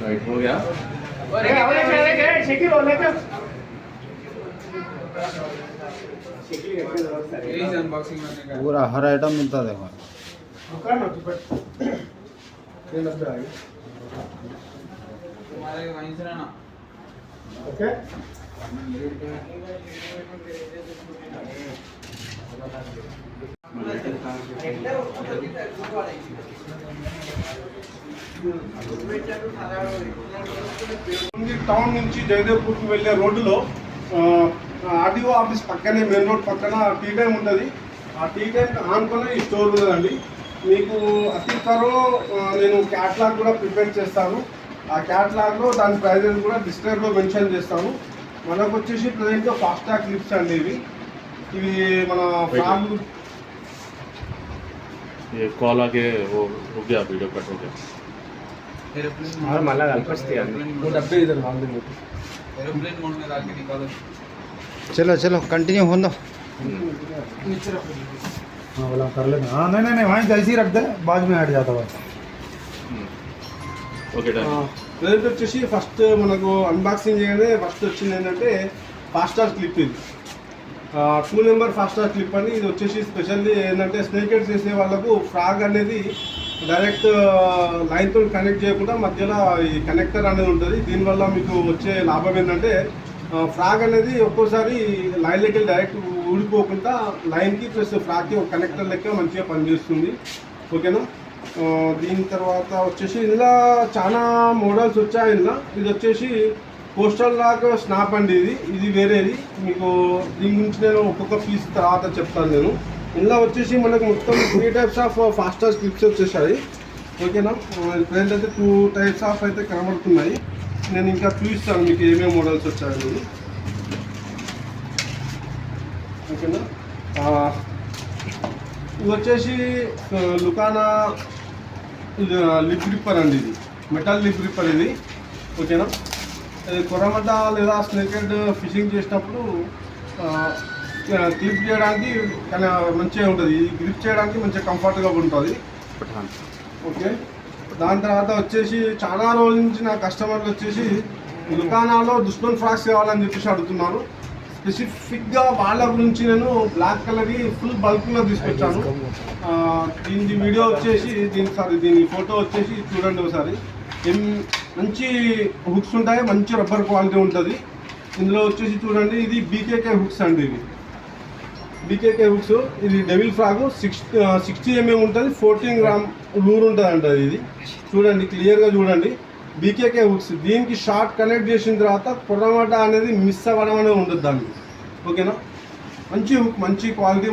Right हो गया पूरा हर आइटम मिलता देखो तुम्हारे वहीं से रहना ओके టౌన్ నుంచి జయదేవ్పూర్కి వెళ్ళే రోడ్డులో ఆర్డీఓ ఆఫీస్ పక్కనే మెయిన్ రోడ్ పక్కన టీ టైం ఉంటుంది. ఆ టీ టైం ఆనుకొని ఈ స్టోర్ ఉన్నదండి. మీకు అతి త్వరలో నేను క్యాట్లాగ్ కూడా ప్రిపేర్ చేస్తాను. ఆ క్యాట్లాగ్లో దాని ప్రైజెస్ కూడా డిస్క్రైబ్లో మెన్షన్ చేస్తాను. మనకు వచ్చేసి ప్రజెంట్గా ఫాస్టాగ్ క్లిప్స్ అండి. ఇవి మన ఫ్రాగ్ ये कॉल आके वो हो गया वीडियो कट हो गया और माला गणपति वो डब्बे इधर मांग देंगे. एरोप्लेन मोड में डाल के निकालो चलो चलो कंटिन्यू हो दो नीचे रखो. हाँ बोला कर लेना. हाँ नहीं नहीं नहीं वहीं ऐसे ही रख दे बाद में हट जाता बस. Okay done. ప్రజెంట్ వచ్చేసి ఫస్ట్ మనకు అన్బాక్సింగ్ చేయగానే ఫస్ట్ వచ్చింది ఏంటంటే ఫాస్టాగ్ క్లిప్. ఇది 2 నెంబర్ ఫాస్టాగ్ క్లిప్ అని. ఇది వచ్చేసి స్పెషల్లీ ఏంటంటే స్నేక్ హెడ్స్ చేసే వాళ్ళకు ఫ్రాగ్ అనేది డైరెక్ట్ లైన్తో కనెక్ట్ చేయకుండా మధ్యలో ఈ కనెక్టర్ అనేది ఉంటుంది. దీనివల్ల మీకు వచ్చే లాభం ఏంటంటే ఫ్రాగ్ అనేది ఒక్కోసారి లైన్లోకి డైరెక్ట్ ఊడిపోకుండా లైన్కి ప్లస్ ఫ్రాగ్కి ఒక కనెక్టర్ లెక్క మంచిగా పనిచేస్తుంది. ఓకేనా. దీని తర్వాత వచ్చేసి ఇందులో చాలా మోడల్స్ వచ్చాయి. ఇందులో ఇది వచ్చేసి పోస్టల్ లాక్ స్నాప్ అండి. ఇది వేరేది. మీకు దీని గురించి నేను ఒక్కొక్క పీస్ తర్వాత చెప్తాను నేను. ఇందులో వచ్చేసి మనకు మొత్తం 3 టైప్స్ ఆఫ్ ఫాస్టాగ్ క్లిప్స్ వచ్చేసాయి. ఓకేనా. ప్రజెంట్ అయితే 2 టైప్స్ ఆఫ్ అయితే కనబడుతున్నాయి. నేను ఇంకా చూపిస్తాను మీకు ఏమేమి మోడల్స్ వచ్చాయి. ఓకేనా. ఇది వచ్చేసి లుకానా లిప్ గ్రిప్పర్ అండి. ఇది మెటల్ లిప్ గ్రిప్పర్ ఇది. ఓకేనా. కొరమట లేదా స్నేక్ హెడ్ ఫిషింగ్ చేసినప్పుడు క్లిప్ చేయడానికి మంచిగా ఉంటుంది. ఇది గ్రిప్ చేయడానికి మంచిగా కంఫర్ట్గా ఉంటుంది. ఓకే. దాని తర్వాత వచ్చేసి చాలా రోజుల నుంచి నా కస్టమర్లు వచ్చేసి లుకానాలో దుష్మన్ ఫ్రాక్స్ కావాలని చెప్పేసి అడుగుతున్నారు. స్పెసిఫిక్గా వాళ్ళ గురించి నేను బ్లాక్ కలర్ ఫుల్ బల్క్లో తీసుకొచ్చాను. దీని వీడియో వచ్చేసి దీని ఫోటో వచ్చేసి చూడండి ఒకసారి. మంచి హుక్స్ ఉంటాయి, మంచి రబ్బర్ క్వాలిటీ ఉంటుంది. ఇందులో వచ్చేసి చూడండి, ఇది బీకేకే హుక్స్ అండి. ఇది బీకేకే హుక్స్. ఇది డెవిల్ ఫ్రాగ్ 60 mm ఉంటుంది. 14 గ్రామ్ లూర్ ఉంటుంది అంట. ఇది చూడండి, క్లియర్గా చూడండి. బీకేకే హుక్స్. దీనికి షార్ట్ కనెక్ట్ చేసిన తర్వాత కొరమట అనేది మిస్ అవ్వడం అనేది ఉండదు దానికి. ఓకేనా. మంచి హుక్, మంచి క్వాలిటీ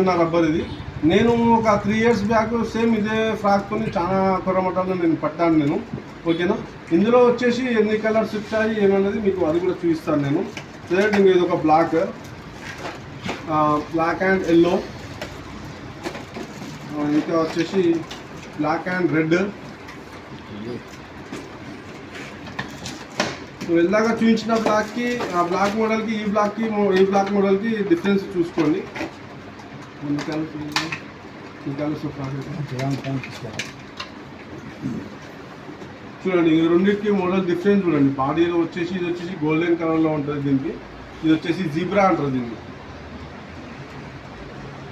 ఉన్న రబ్బర్ ఇది. నేను ఒక 3 years బ్యాక్ సేమ్ ఇదే ఫ్రాక్తో చాలా కొరమటలో నేను పట్టాను నేను. ఓకేనా. ఇందులో వచ్చేసి ఎన్ని కలర్స్ వచ్చాయి ఏమన్నది మీకు అది కూడా చూపిస్తాను నేను. ప్రజెంట్ ఇది ఒక బ్లాక్ అండ్ ఎల్లో, ఇంకా వచ్చేసి బ్లాక్ అండ్ రెడ్. ఇందాక చూపించిన బ్లాక్కి ఆ బ్లాక్ మోడల్కి ఈ బ్లాక్ మోడల్కి డిఫరెన్స్ చూసుకోండి. చూడండి, ఈ రెండింటికి మోడల్ డిఫరెన్స్ చూడండి. బాడీలో వచ్చేసి ఇది వచ్చేసి గోల్డెన్ కలర్లో ఉంటుంది దీనికి. ఇది వచ్చేసి జీబ్రా అంటారు దీన్ని.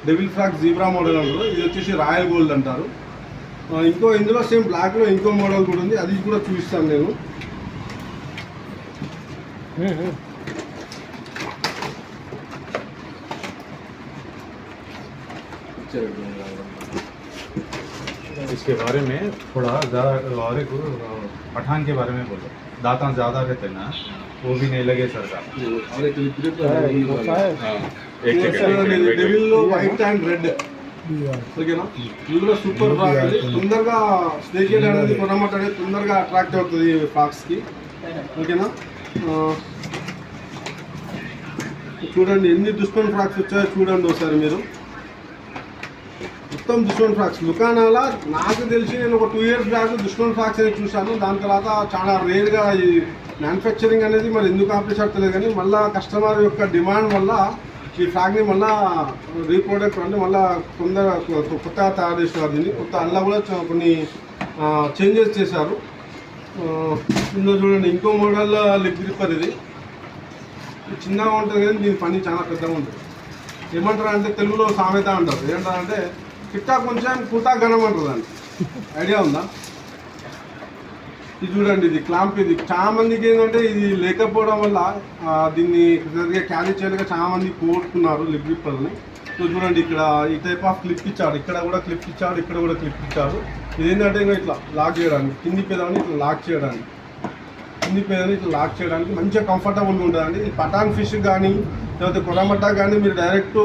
డెవిల్ ఫ్రాక్ జీబ్రా మోడల్ అంటారు. ఇది వచ్చేసి రాయల్ గోల్డ్ అంటారు. ఇందులో సేమ్ బ్లాక్లో ఇంకో మోడల్ కూడా ఉంది, అది కూడా చూపిస్తాను నేను. इसके बारे में थोड़ा ज़्यादा और पठान के बारे में बोलो. दांत ज़्यादा रहते ना, वो भी नहीं लगे सर का. డెవిల్లో వైట్ అండ్ రెడ్. ఓకేనా. ఇందులో సూపర్ ఫ్రాక్ అది. తొందరగా స్నేక్ హెడ్ అనేది కొరమట అనేది తొందరగా అట్రాక్ట్ అవుతుంది ఫ్రాక్స్కి. ఓకేనా. చూడండి ఎన్ని దుష్మన్ ఫ్రాక్స్ వచ్చాయో చూడండి ఒకసారి మీరు. మొత్తం దుష్మన్ ఫ్రాక్స్. లుకానాలా నాకు తెలిసి నేను ఒక 2 years బ్యాక్ దుష్మన్ ఫ్రాక్స్ అనేది చూశాను. దాని తర్వాత చాలా రేర్గా ఈ మ్యానుఫ్యాక్చరింగ్ అనేది మరి ఎందుకు ఆపేసట్లేదు కానీ మళ్ళీ కస్టమర్ యొక్క డిమాండ్ వల్ల ఈ ఫ్రాక్ని మళ్ళీ రీప్రొడక్ట్ అంటే మళ్ళీ కొత్తగా తయారు చేసినారు దీన్ని కొత్త అందులో కూడా కొన్ని చేంజెస్ చేశారు. ఇందులో చూడండి ఇంకో మోడల్ లెగ్ గ్రిప్పర్ ఇది చిన్నగా ఉంటుంది కానీ దీని పని చాలా పెద్దగా ఉంటుంది. ఏమంటారు అంటే తెలుగులో సామెత అంటారు, ఏంటంటే కిట్టా కొంచెం కుట్టా ఘనం అంటారు దాన్ని. ఐడియా ఉందా? ఇది చూడండి, ఇది క్లాంప్. ఇది చాలా మందికి ఏంటంటే ఇది లేకపోవడం వల్ల దీన్ని సరిగ్గా క్యారీ చేయలేక చాలా మంది కోరుకున్నారు లెగ్ గ్రిప్పర్ని. సో చూడండి, ఇక్కడ ఈ టైప్ ఆఫ్ క్లిప్ ఇచ్చాడు, ఇక్కడ కూడా క్లిప్ ఇచ్చాడు, ఇక్కడ కూడా క్లిప్ ఇచ్చాడు. ఇది ఏంటంటే ఇంకా ఇట్లా లాక్ చేయడానికి, కింది పేదాన్ని ఇట్లా లాక్ చేయడానికి, మంచిగా కంఫర్టబుల్గా ఉంటుందండి. ఈ పటాన్ ఫిష్ కానీ లేకపోతే కొరమట్ట కానీ మీరు డైరెక్ట్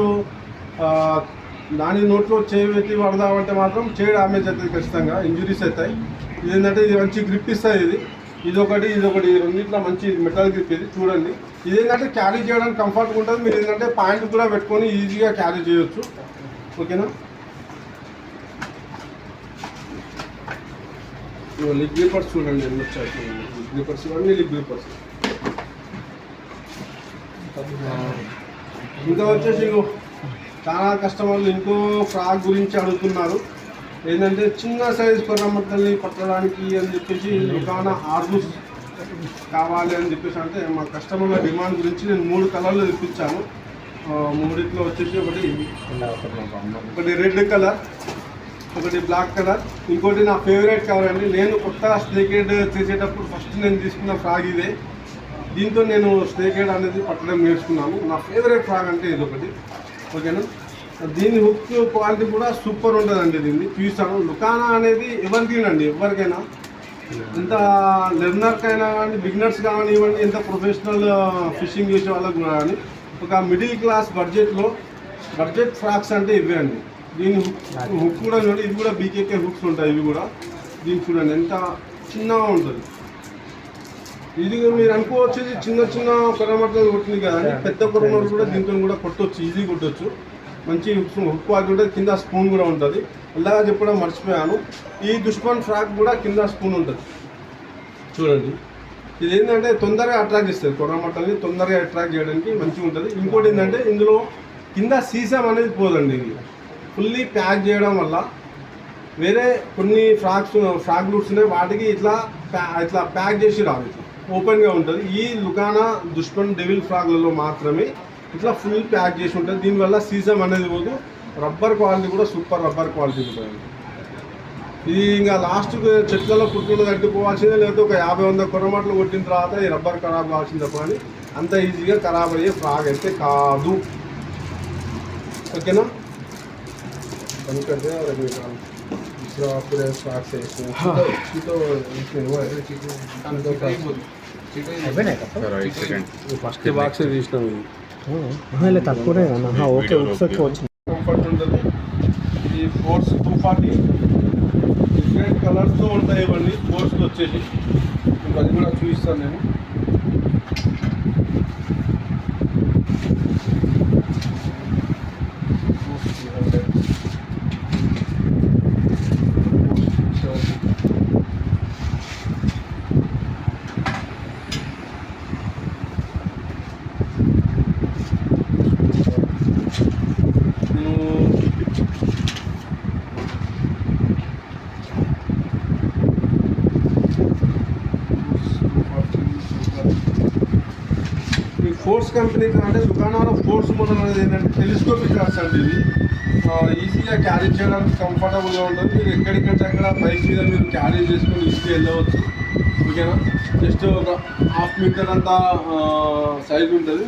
దాని నోట్లో చేయి పెట్టి పడదామంటే మాత్రం చేయి డ్యామేజ్ అవుతుంది, ఖచ్చితంగా ఇంజురీస్ అవుతాయి. ఇది ఏంటంటే ఇది మంచి గ్రిప్ ఇస్తుంది. ఇదొకటి రెండింటిలో మంచి మెటల్ గ్రిప్. ఇది చూడండి, ఇది ఏంటంటే క్యారీ చేయడానికి కంఫర్ట్గా ఉంటుంది. మీరు ఏంటంటే పాయింట్ కూడా పెట్టుకొని ఈజీగా క్యారీ చేయొచ్చు. ఓకేనా? లిగ్ గ్రిప్పర్స్ చూడండి ఎన్ని వచ్చాయి. లిగ్ గ్రిప్పర్స్ ఇవన్నీ లిగ్ గ్రిప్పర్స్. ఇంకా వచ్చేసి చాలా కస్టమర్లు ఇంకో ఫ్రాక్ గురించి అడుగుతున్నారు. ఏంటంటే చిన్న సైజు కొర్రమట్టల్ని పట్టడానికి అని చెప్పేసి లుకానా ఆర్బూస్ కావాలి అని చెప్పేసి అంటే మా కస్టమర్ల డిమాండ్ గురించి నేను 3 కలర్లు తెప్పించాను. 3 వచ్చేసి ఒకటి రెడ్ కలర్, ఒకటి బ్లాక్ కలర్, ఇంకోటి నా ఫేవరెట్ కలర్ అండి. నేను కొత్త స్నేకేడ్ చేసేటప్పుడు ఫస్ట్ నేను తీసుకున్న ఫ్రాక్ ఇదే. దీంతో నేను స్నేకేడ్ అనేది పట్టడం నేర్చుకున్నాను. నా ఫేవరెట్ ఫ్రాక్ అంటే ఇది ఒకటి. ఓకేనా? దీని హుక్ క్వాలిటీ కూడా సూపర్ ఉంటుందండి. దీన్ని చూసాను. లుకానా అనేది ఎవరికైనా ఎంత లెర్నర్కైనా కానీ బిగినర్స్ కానివ్వండి, ఎంత ప్రొఫెషనల్ ఫిషింగ్ చేసే వాళ్ళకు కూడా కానీ ఒక మిడిల్ క్లాస్ బడ్జెట్ ఫ్రాక్స్ అంటే ఇవే అండి. దీని హుక్ కూడా చూడండి, ఇది కూడా బీకేకే హుక్స్ ఉంటాయి. ఇవి కూడా దీన్ని చూడండి ఎంత చిన్నగా ఉంటుంది. ఇది మీరు అనుకోవచ్చు చిన్న కొరమట్టలు కొట్టింది కదా అని, పెద్ద కొరమట్టలు కూడా దీంతో కూడా కొట్టవచ్చు, ఈజీ కొట్టవచ్చు. మంచి హుక్ క్వాలిటీ ఉంటుంది. కింద స్పూన్ కూడా ఉంటుంది. అలాగా చెప్పడం మర్చిపోయాను, ఈ దుష్మన్ ఫ్రాక్ కూడా కింద స్పూన్ ఉంటుంది చూడండి. ఇది ఏంటంటే తొందరగా అట్రాక్ట్ చేస్తుంది, కొరమట్టల్ని తొందరగా అట్రాక్ట్ చేయడానికి మంచిగా ఉంటుంది. ఇంకోటి ఏంటంటే ఇందులో కింద సీసం అనేది పోదండి. ఇది ఫుల్లీ ప్యాక్ చేయడం వల్ల వేరే కొన్ని ఫ్రాక్ లూట్స్ ఉన్నాయి, వాటికి ఇట్లా ప్యాక్ చేసి రాదు, ఇట్లా ఓపెన్గా ఉంటుంది. ఈ లుకానా దుష్మన్ డెవిల్ ఫ్రాక్లలో మాత్రమే ఇట్లా ఫుల్ ప్యాక్ చేసి ఉంటుంది. దీనివల్ల సీసం అనేది పోదు. రబ్బర్ క్వాలిటీ కూడా సూపర్ రబ్బర్ క్వాలిటీ ఉంటుంది. ఇది ఇంకా లాస్ట్ చెట్లలో పుట్టులు కట్టుకోవాల్సిందే, లేకపోతే ఒక 50-100 కొరమట్లు కొట్టిన తర్వాత ఈ రబ్బర్ ఖరాబ్ కావాల్సింది తప్ప అని అంత ఈజీగా ఖరాబ్ అయ్యే ఫ్రాక్ అయితే కాదు. ఓకేనా? पूरे फ्राक से ఫస్ట్ బాక్స్ తీసినాం. ఇది తక్కువనే ఓకే వచ్చింది. కంఫర్ట్ ఉంటుంది. ఇది ఫోర్స్ 240 డిఫరెంట్ కలర్స్తో ఉంటాయి ఇవన్నీ. ఫోర్స్లో వచ్చేసి ఇంకా అది కూడా చూపిస్తాను నేను. ఫోర్స్ కంపెనీ అంటే దుకాణంలో ఫోర్స్ మోడల్ అనేది ఏంటంటే టెలిస్కోపిక్ రాడ్స్ అండి. ఇది ఈజీగా క్యారీ చేయడానికి కంఫర్టబుల్గా ఉంటుంది. మీరు ఎక్కడికంటే అక్కడ బైక్ మీద మీరు క్యారీ చేసుకొని ఈజీగా వెళ్ళవచ్చు. ఓకేనా? జస్ట్ ఒక 1/2 మీటర్ అంతా సైజ్ ఉంటుంది.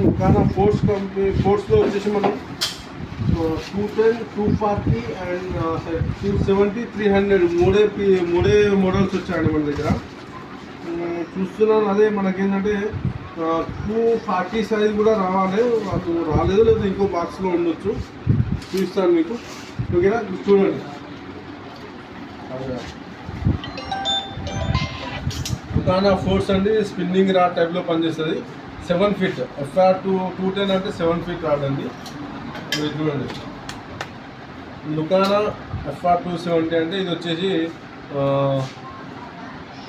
దుకాణా ఫోర్స్ కంపెనీ ఫోర్స్లో వచ్చేసి మనం 210, 240 అండ్ 270, 300 మూడే మోడల్స్ వచ్చాయండి మన దగ్గర. చూస్తున్నాను. అదే మనకేంటంటే 240 సైజ్ కూడా రాలేదు, లేదా ఇంకో బాక్స్లో ఉండొచ్చు. చూపిస్తాను మీకు. ఓకేనా? చూడండి. దుకాణా ఫోర్స్ అండి స్పిన్నింగ్ రాడ్ టైప్లో పనిచేస్తుంది. 7 ఫీట్ FR 210 అంటే 7 ఫీట్ రాడ్ అండి. చూడండి, లుకానా FR 270 అంటే ఇది వచ్చేసి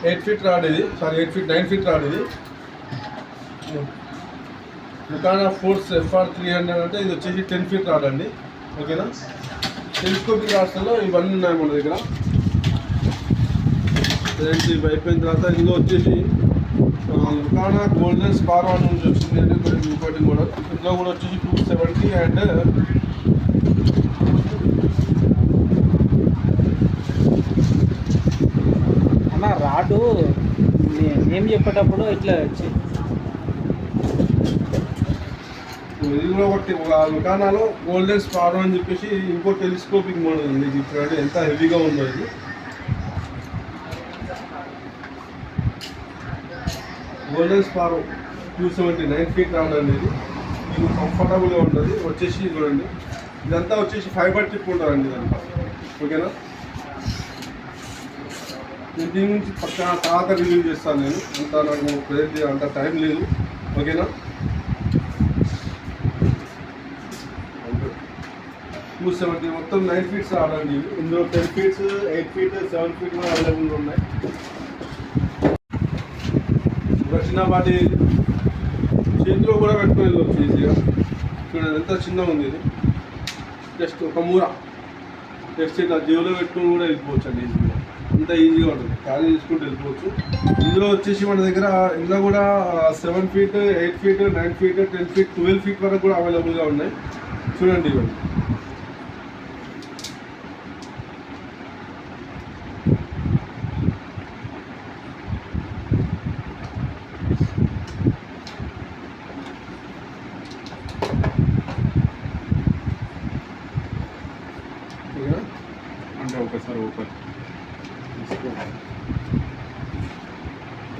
8 ఫీట్ రాడ్ ఇది, సారీ 9 ఫీట్ రాడ్ ఇది. లుకానా ఫోర్స్ FR 300 అంటే ఇది వచ్చేసి 10 ఫీట్ రాడ్ అండి. ఓకేనా, టెలిస్కోపిక్ రాడ్స్లో ఇవన్నీ ఉన్నాయి మన దగ్గర. ఇవి అయిపోయిన తర్వాత ఇందులో వచ్చేసి లుకానా గోల్డెన్ స్పారో అని వచ్చింది అండి, ఇంకోటి కూడా. ఇందులో కూడా వచ్చేసి 270 అండ్ అన్న రాడు నేమ్ చెప్పేటప్పుడు ఇట్లా ఇది కూడా ఒకటి. ఒక లుకానాలో గోల్డెన్ స్పారో అని చెప్పేసి ఇంకో టెలిస్కోపిక్ మోడల్ ఉంది. ఇది చూడండి ఎంత హెవీగా ఉందో ఇది. గోల్డెన్ స్పారో 270 9 ఫీట్ రాడ్ అనేది. ఇది కంఫర్టబుల్గా ఉంటుంది. వచ్చేసి చూడండి ఇదంతా వచ్చేసి ఫైబర్ టిప్ ఉంటుందండి ఇదంతా. ఓకేనా, నేను దీని నుంచి పక్కన తర్వాత రివ్యూ చేస్తాను. నేను అంత నాకు ప్రజెంట్ అంత టైం లేదు. ఓకేనా, 270 మొత్తం 9 ఫీట్స్ రావడండి. ఇందులో 10 ఫీట్స్ 8 ఫీట్ 7 ఫీట్ కూడా అవైలబుల్ ఉన్నాయి. ఒక చిన్నపాటి చేతిలో కూడా పెట్టుకుని వెళ్ళవచ్చు ఈజీగా. చూడండి ఎంత చిన్నగా ఉంది ఇది. జస్ట్ ఒక మూర జస్ట్ ఇట్లా జేబులో పెట్టుకుని కూడా వెళ్ళిపోవచ్చు అండి ఈజీగా. అంత ఈజీగా ఉంటుంది, ఖాళీ తీసుకుంటూ వెళ్ళిపోవచ్చు. ఇందులో వచ్చేసి మన దగ్గర ఇందులో కూడా 7 feet 8 feet 9 feet 10 feet 12 feet వరకు కూడా అవైలబుల్గా ఉన్నాయి. చూడండి ఇవన్నీ. అంటే ఒకసారి ఓపెన్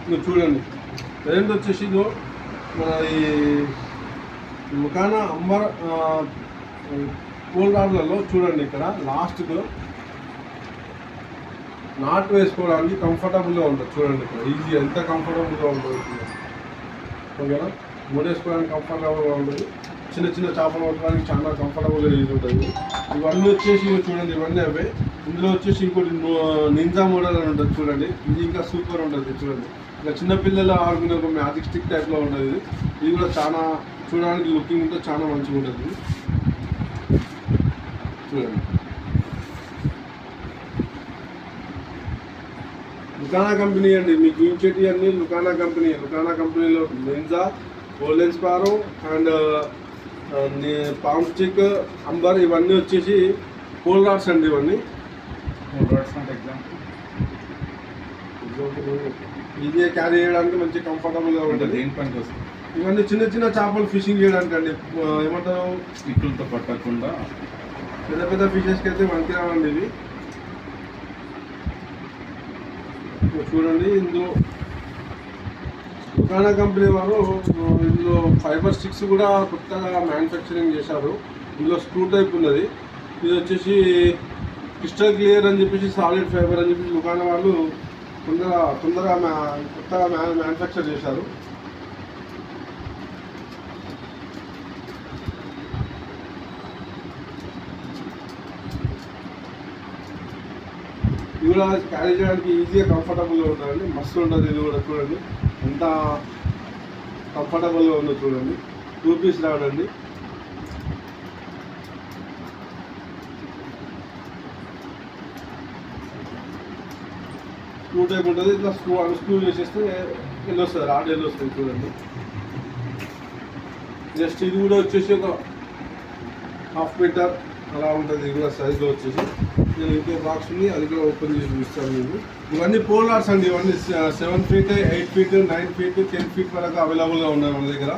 మీరు చూడండి ప్రజెంట్ వచ్చేసి ఇదో మన ఈ లుకానా అంబర్ కోల్ రాడ్లలో చూడండి ఇక్కడ లాస్ట్కు నాట్ వేసుకోవడానికి కంఫర్టబుల్గా ఉంటుంది. చూడండి ఇక్కడ ఈజీ ఎంత కంఫర్టబుల్గా ఉంటుంది. ఓకేనా, మూడేసుకోవడానికి కంఫర్టబుల్గా ఉంటుంది. చిన్న చిన్న చేపలు పట్టడానికి చాలా కంఫర్టబుల్గా యూజ్ ఉంటుంది. ఇవన్నీ వచ్చేసి చూడండి ఇవన్నీ అవే. ఇందులో వచ్చేసి ఇంకోటి నింజా మోడల్ అని ఉంటుంది చూడండి. ఇది ఇంకా సూపర్ ఉంటుంది చూడండి. ఇంకా చిన్నపిల్లలు ఆడుకునే ఒక మ్యాజిక్ స్టిక్ టైప్లో ఉంటుంది ఇది. ఇది కూడా చాలా చూడడానికి లుకింగ్ ఉంటే చాలా మంచిగా ఉంటుంది చూడండి. లుకానా కంపెనీ అండి మీకు చూపించేటి అన్ని లుకానా కంపెనీ. లుకానా కంపెనీలో Ninja, Golden Sparrow and Palm Stick, Amber ఇవన్నీ వచ్చేసి కోల్ రాడ్స్ అండి. ఇవన్నీ ఈజీగా క్యారీ చేయడానికి మంచి కంఫర్టబుల్గా ఉంటుంది. దేని పనికి వస్తుంది? ఇవన్నీ చిన్న చిన్న చేపలు ఫిషింగ్ చేయడానికి అండి. ఏమంటారు, స్టిక్కులతో పట్టకుండా పెద్ద పెద్ద ఫిషెస్కి అయితే మంచి రావండి ఇవి. చూడండి ఇందులో లుకానా కంపెనీ వారు ఇందులో ఫైబర్ స్టిక్స్ కూడా కొత్తగా మ్యానుఫ్యాక్చరింగ్ చేశారు. ఇందులో స్క్రూ టైప్ ఉన్నది. ఇది వచ్చేసి క్రిస్టల్ క్లియర్ అని చెప్పేసి సాలిడ్ ఫైబర్ అని చెప్పేసి లుకానా వాళ్ళు కొత్తగా మ్యానుఫ్యాక్చర్ చేశారు. ఇది కూడా క్యారీ చేయడానికి ఈజీగా కంఫర్టబుల్గా ఉంటుందండి. మస్తు ఉంటుంది. ఇది కూడా చూడండి ఎంత కంఫర్టబుల్గా ఉందో చూడండి. 2 పీస్ రావడండి. స్క్రూ టైప్ ఉంటుంది. ఇట్లా స్క్రూ చేసేస్తే వెళ్ళొస్తుంది, రాడ్ వెళ్ళొస్తుంది చూడండి. జస్ట్ ఇది కూడా వచ్చేసి ఒక 1/2 మీటర్ అలా ఉంటుంది. ఇది కూడా సైజ్లో వచ్చేసి నేను ఇంకో బాక్స్ ఉంది, అది కూడా ఓపెన్ చేసి చూస్తాను మీకు. ఇవన్నీ పోల్ రాడ్స్ అండి. ఇవన్నీ 7 ఫీట్ 8 ఫీట్ 9 ఫీట్ 10 ఫీట్ వరకు అవైలబుల్గా ఉన్నాయి మన దగ్గర.